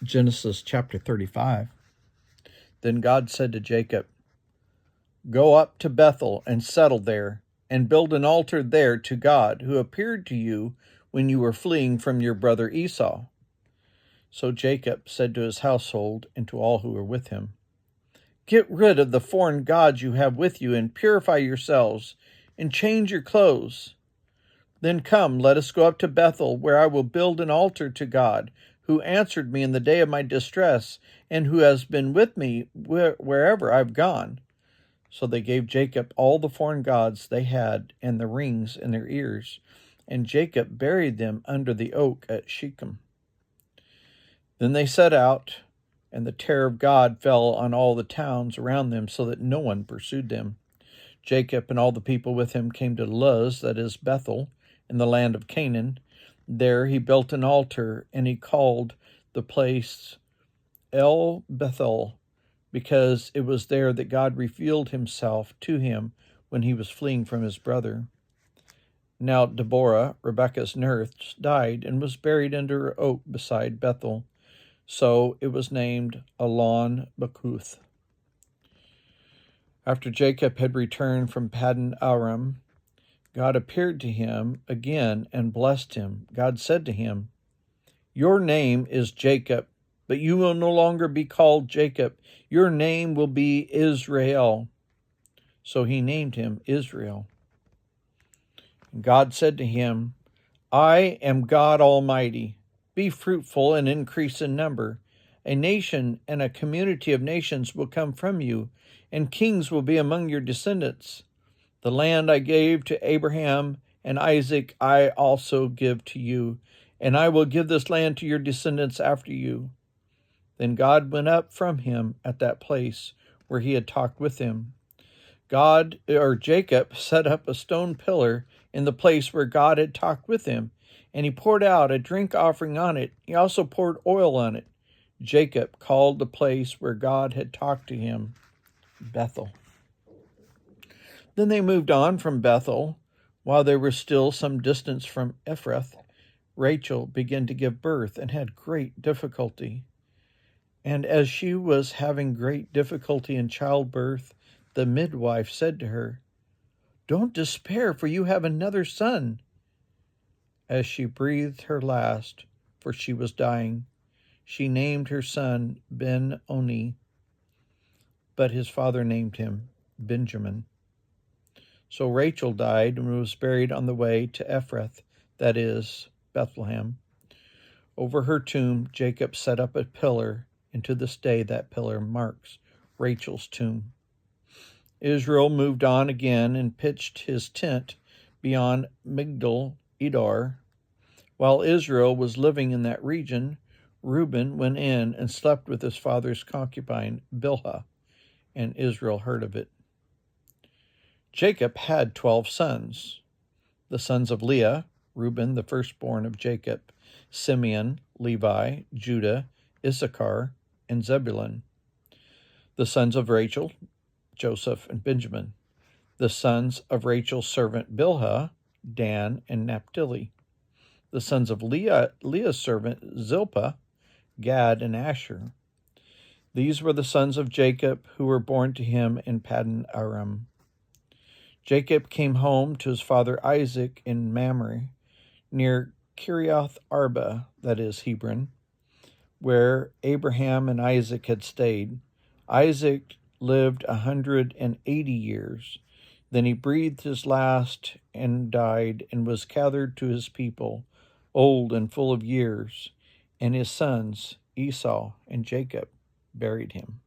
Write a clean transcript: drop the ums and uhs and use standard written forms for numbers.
Genesis chapter 35. Then God said to Jacob, "Go up to Bethel and settle there, and build an altar there to God, who appeared to you when you were fleeing from your brother Esau." So Jacob said to his household and to all who were with him, "Get rid of the foreign gods you have with you, and purify yourselves, and change your clothes. Then come, let us go up to Bethel, where I will build an altar to God, who answered me in the day of my distress, and who has been with me wherever I've gone." So they gave Jacob all the foreign gods they had and the rings in their ears, and Jacob buried them under the oak at Shechem. Then they set out, and the terror of God fell on all the towns around them, so that no one pursued them. Jacob and all the people with him came to Luz, that is Bethel, in the land of Canaan. There he built an altar, and he called the place El Bethel, because it was there that God revealed himself to him when he was fleeing from his brother. Now Deborah, Rebekah's nurse, died and was buried under an oak beside Bethel. So it was named Allon Bakuth. After Jacob had returned from Paddan Aram, God appeared to him again and blessed him. God said to him, "Your name is Jacob, but you will no longer be called Jacob. Your name will be Israel." So he named him Israel. God said to him, "I am God Almighty. Be fruitful and increase in number. A nation and a community of nations will come from you, and kings will be among your descendants. The land I gave to Abraham and Isaac I also give to you, and I will give this land to your descendants after you." Then God went up from him at that place where he had talked with him. Jacob set up a stone pillar in the place where God had talked with him, and he poured out a drink offering on it. He also poured oil on it. Jacob called the place where God had talked to him Bethel. Then they moved on from Bethel. While they were still some distance from Ephrath, Rachel began to give birth and had great difficulty. And as she was having great difficulty in childbirth, the midwife said to her, "Don't despair, for you have another son." As she breathed her last, for she was dying, she named her son Ben-Oni, but his father named him Benjamin. So Rachel died and was buried on the way to Ephrath, that is, Bethlehem. Over her tomb, Jacob set up a pillar, and to this day that pillar marks Rachel's tomb. Israel moved on again and pitched his tent beyond Migdal Edar. While Israel was living in that region, Reuben went in and slept with his father's concubine, Bilhah, and Israel heard of it. Jacob had 12 sons. The sons of Leah, Reuben, the firstborn of Jacob, Simeon, Levi, Judah, Issachar, and Zebulun. The sons of Rachel, Joseph and Benjamin. The sons of Rachel's servant Bilhah, Dan and Naphtali. The sons of Leah's servant Zilpah, Gad and Asher. These were the sons of Jacob who were born to him in Paddan Aram. Jacob came home to his father Isaac in Mamre, near Kiriath Arba, that is Hebron, where Abraham and Isaac had stayed. Isaac lived 180 years. Then he breathed his last and died, and was gathered to his people, old and full of years, and his sons Esau and Jacob buried him.